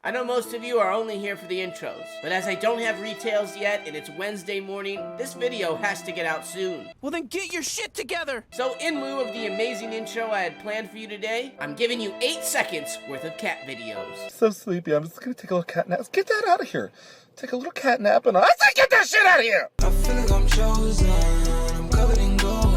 I know most of you are only here for the intros, but as I don't have retails yet and it's Wednesday morning, this video has to get out soon. Well then get your shit together! So in lieu of the amazing intro I had planned for you today, I'm giving you 8 seconds worth of cat videos. So sleepy, I'm just gonna take a little cat nap. Let's get that out of here. Take a little cat nap and I say get that shit out of here! I feel like I'm chosen, I'm covered in gold.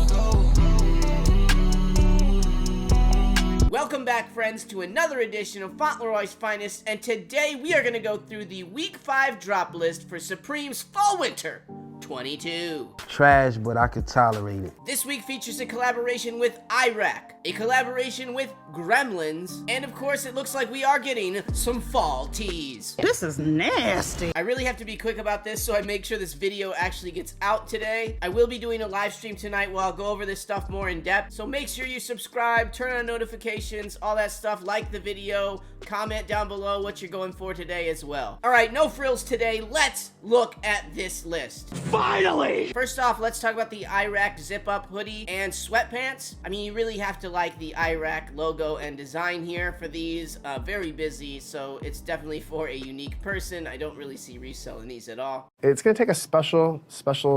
Welcome back, friends, to another edition of Fauntleroy's Finest, and today we are going to go through the Week 5 drop list for Supreme's Fall/Winter 22. Trash, but I could tolerate it. This week features a collaboration with IRAK, a collaboration with Gremlins, and of course it looks like we are getting some fall tees. This is nasty. I really have to be quick about this so I make sure this video actually gets out today. I will be doing a live stream tonight where I'll go over this stuff more in depth, so make sure you subscribe, turn on notifications, all that stuff, like the video, comment down below what you're going for today as well. Alright, no frills today, let's look at this list. Finally! First off, let's talk about the IRAK zip-up hoodie and sweatpants. I mean, you really have to like the IRAK logo and design here for these. Very busy, so it's definitely for a unique person. I don't really see resell in these at all. It's going to take a special,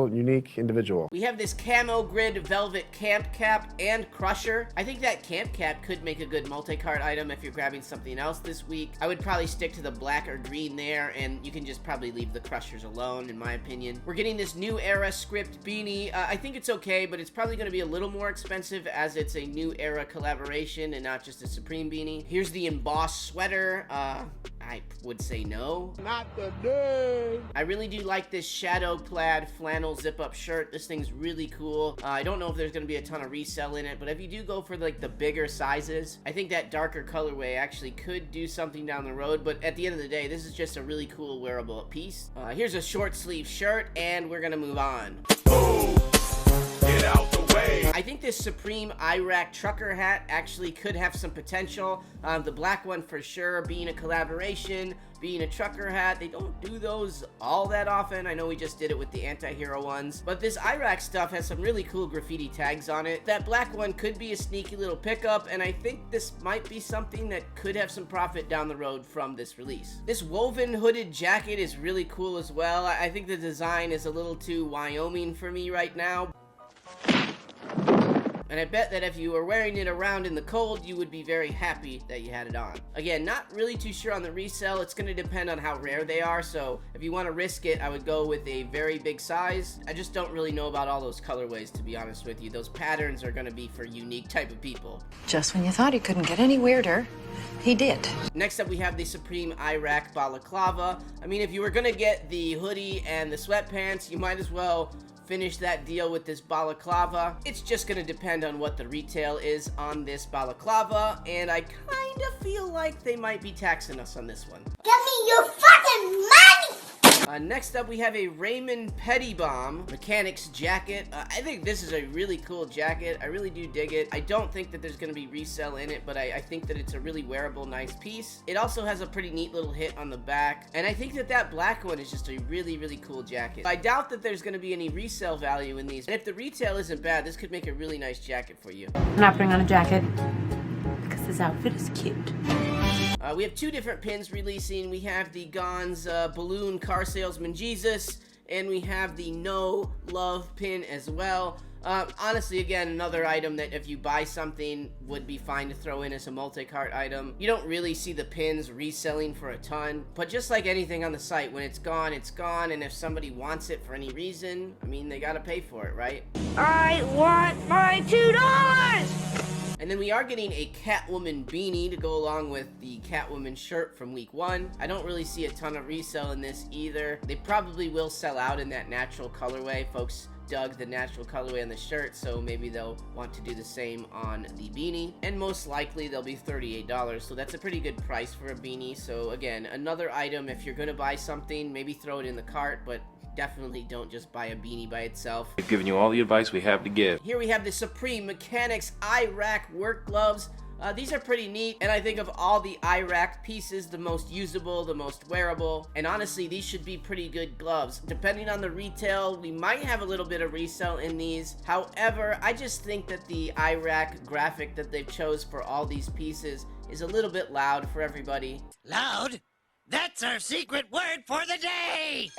unique individual. We have this camo grid velvet camp cap and crusher. I think that camp cap could make a good multi-cart item if you're grabbing something else this week. I would probably stick to the black or green there, and you can just probably leave the crushers alone, in my opinion. We're getting this new era script beanie. I think it's okay, but it's probably going to be a little more expensive as it's a new era collaboration and not just a Supreme beanie. Here's the embossed sweater. I would say no. Not today. I really do like this shadow plaid flannel zip-up shirt. This thing's really cool. I don't know if there's gonna be a ton of resell in it, but if you do go for like the bigger sizes, I think that darker colorway actually could do something down the road, but at the end of the day, this is just a really cool wearable piece. Here's a short sleeve shirt, and we're gonna move on. Get out the way. I think this Supreme IRAK trucker hat actually could have some potential. The black one for sure, being a collaboration, being a trucker hat. They don't do those all that often. I know we just did it with the anti-hero ones, but this IRAK stuff has some really cool graffiti tags on it. That black one could be a sneaky little pickup, and I think this might be something that could have some profit down the road from this release. This woven hooded jacket is really cool as well. I think the design is a little too Wyoming for me right now. And I bet that if you were wearing it around in the cold, you would be very happy that you had it on. Again, not really too sure on the resell. It's going to depend on how rare they are, so if you want to risk it, I would go with a very big size. I just don't really know about all those colorways, to be honest with you. Those patterns are going to be for unique type of people. Just when you thought he couldn't get any weirder, he did. Next up, we have the Supreme IRAK balaclava. I mean, if you were going to get the hoodie and the sweatpants, you might as well finish that deal with this balaclava. It's just gonna depend on what the retail is on this balaclava, and I kind of feel like they might be taxing us on this one. Give me your fucking money! Next up, we have a Raymond Pettibomb mechanics jacket. I think this is a really cool jacket. I really do dig it. I don't think that there's going to be resell in it, but I think that it's a really wearable, nice piece. It also has a pretty neat little hit on the back, and I think that that black one is just a really, really cool jacket. I doubt that there's going to be any resell value in these, and if the retail isn't bad, this could make a really nice jacket for you. I'm not putting on a jacket because this outfit is cute. We have 2 different pins releasing. We have the Gon's Balloon Car Salesman Jesus, and we have the No Love pin as well. Honestly, again, another item that if you buy something would be fine to throw in as a multi-cart item. You don't really see the pins reselling for a ton, but just like anything on the site, when it's gone, and if somebody wants it for any reason, I mean, they gotta pay for it, right? I want my $2! And then we are getting a Catwoman beanie to go along with the Catwoman shirt from week 1. I don't really see a ton of resell in this either. They probably will sell out in that natural colorway. Folks dug the natural colorway on the shirt, so maybe they'll want to do the same on the beanie. And most likely they'll be $38, so that's a pretty good price for a beanie. So again, another item, if you're gonna buy something, maybe throw it in the cart, but definitely don't just buy a beanie by itself. We've given you all the advice we have to give. Here we have the Supreme Mechanics IRAK work gloves. These are pretty neat, and I think of all the IRAK pieces, the most usable, the most wearable, and honestly, these should be pretty good gloves. Depending on the retail, we might have a little bit of resell in these. However, I just think that the IRAK graphic that they've chose for all these pieces is a little bit loud for everybody. Loud? That's our secret word for the day!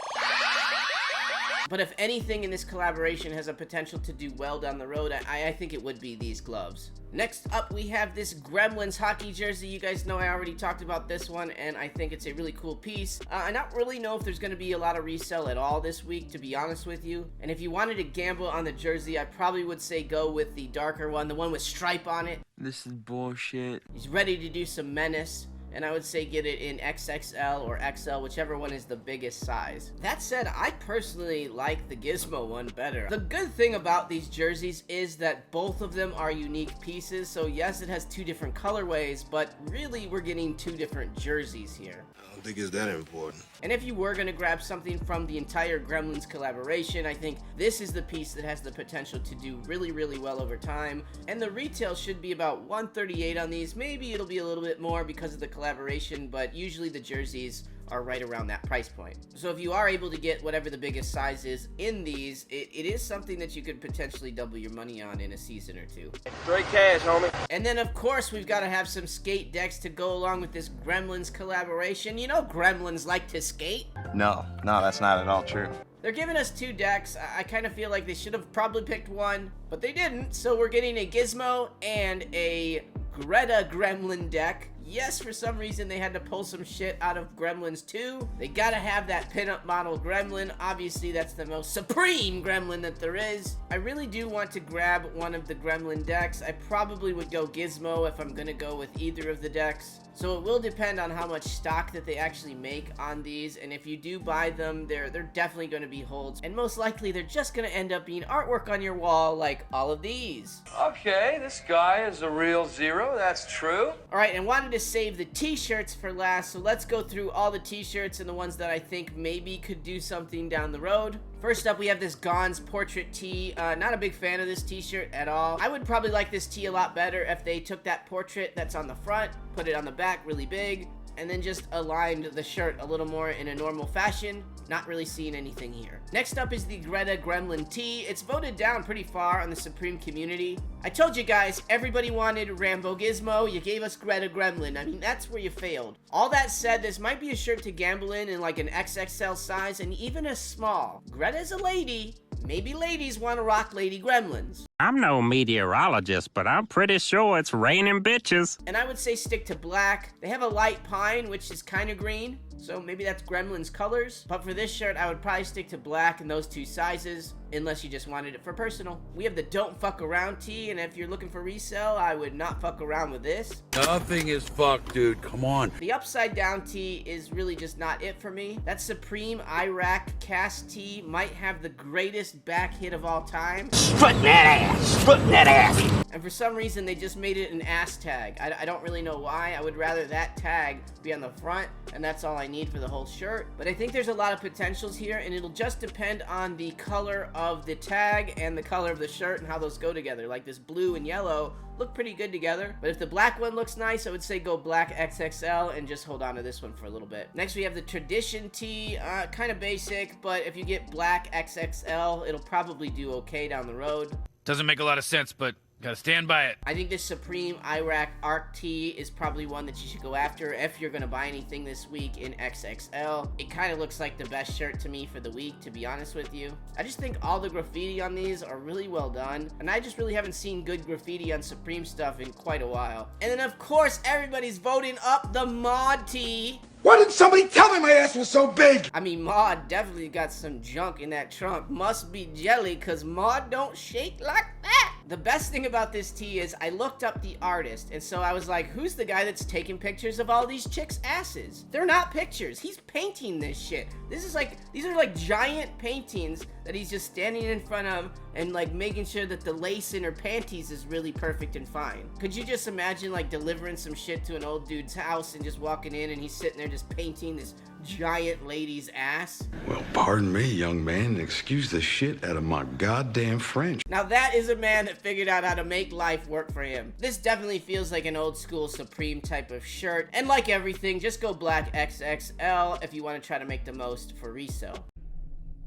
But if anything in this collaboration has a potential to do well down the road, I think it would be these gloves. Next up, we have this Gremlins hockey jersey. You guys know I already talked about this one, and I think it's a really cool piece. I don't really know if there's going to be a lot of resale at all this week, to be honest with you. And if you wanted to gamble on the jersey, I probably would say go with the darker one, the one with stripe on it. This is bullshit. He's ready to do some menace. And I would say get it in XXL or XL, whichever one is the biggest size. That said, I personally like the Gizmo one better. The good thing about these jerseys is that both of them are unique pieces. So yes, it has two different colorways, but really we're getting two different jerseys here. I don't think it's that important. And if you were going to grab something from the entire Gremlins collaboration, I think this is the piece that has the potential to do really, really well over time. And the retail should be about $138 on these. Maybe it'll be a little bit more because of the collaboration, but usually the jerseys are right around that price point. So if you are able to get whatever the biggest size is in these, it is something that you could potentially double your money on in a season or two. Straight cash, homie. And then of course we've got to have some skate decks to go along with this Gremlins collaboration. You know Gremlins like to skate. No, that's not at all true. They're giving us two decks. I kind of feel like they should have probably picked one, but they didn't. So we're getting a Gizmo and a Greta Gremlin deck. Yes, for some reason they had to pull some shit out of Gremlins 2. They gotta have that pinup model Gremlin. Obviously, that's the most supreme Gremlin that there is. I really do want to grab one of the Gremlin decks. I probably would go Gizmo if I'm gonna go with either of the decks. So it will depend on how much stock that they actually make on these, and if you do buy them, they're definitely going to be holds, and most likely they're just going to end up being artwork on your wall like all of these. Okay, this guy is a real zero, that's true. Alright, and wanted to save the t-shirts for last, so let's go through all the t-shirts and the ones that I think maybe could do something down the road. First up, we have this Gon's portrait tee. Not a big fan of this t-shirt at all. I would probably like this tee a lot better if they took that portrait that's on the front, put it on the back really big, and then just aligned the shirt a little more in a normal fashion. Not really seeing anything here. Next up is the Greta Gremlin tee. It's voted down pretty far on the Supreme community. I told you guys, everybody wanted Rambo Gizmo. You gave us Greta Gremlin. I mean, that's where you failed. All that said, this might be a shirt to gamble in like an XXL size and even a small. Greta's a lady. Maybe ladies want to rock Lady Gremlins. I'm no meteorologist, but I'm pretty sure it's raining bitches. And I would say stick to black. They have a light pine, which is kind of green, so maybe that's Gremlins colors. But for this shirt, I would probably stick to black in those two sizes, unless you just wanted it for personal. We have the Don't Fuck Around tee, and if you're looking for resale, I would not fuck around with this. Nothing is fucked, dude. Come on. The upside down tee is really just not it for me. That Supreme IRAK cast tee might have the greatest back hit of all time. Strutting that ass! Strutting that ass! And for some reason, they just made it an ass tag. I don't really know why. I would rather that tag be on the front, and that's all I need for the whole shirt. But I think there's a lot of potentials here, and it'll just depend on the color of the tag and the color of the shirt and how those go together. Like this blue and yellow look pretty good together, but if the black one looks nice, I would say go black XXL and just hold on to this one for a little bit. Next we have the Tradition tee, kind of basic, but if you get black XXL, it'll probably do okay down the road. Doesn't make a lot of sense, but gotta stand by it. I think this Supreme IRAK ARC tee is probably one that you should go after if you're gonna buy anything this week in XXL. It kind of looks like the best shirt to me for the week, to be honest with you. I just think all the graffiti on these are really well done, and I just really haven't seen good graffiti on Supreme stuff in quite a while. And then of course, everybody's voting up the Mod tee. Why didn't somebody tell me my ass was so big? I mean, Mod definitely got some junk in that trunk. Must be jelly, cause Mod don't shake like that. The best thing about this tee is I looked up the artist, and so I was like, who's the guy that's taking pictures of all these chicks' asses? They're not pictures. He's painting this shit. These are like giant paintings that he's just standing in front of and like making sure that the lace in her panties is really perfect and fine. Could you just imagine like delivering some shit to an old dude's house and just walking in and he's sitting there just painting this giant lady's ass? Well, pardon me, young man. Excuse the shit out of my goddamn French. Now that is a man that figured out how to make life work for him. This definitely feels like an old school Supreme type of shirt. And like everything, just go black XXL if you want to try to make the most for resale.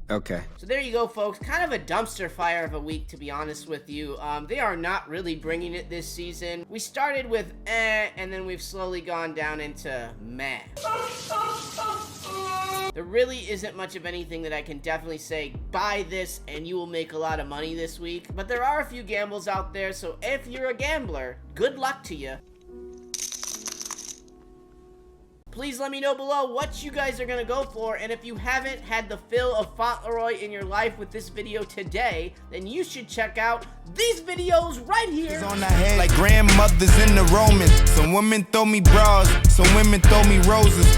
Okay. So there you go, folks. Kind of a dumpster fire of a week, to be honest with you. They are not really bringing it this season. We started with and then we've slowly gone down into meh. There really isn't much of anything that I can definitely say, buy this and you will make a lot of money this week. But there are a few gambles out there, so if you're a gambler, good luck to you. Please let me know below what you guys are gonna go for, and if you haven't had the fill of Fauntleroy in your life with this video today, then you should check out these videos right here. On the head like grandmothers in the Romans. Some women throw me bras, some women throw me roses.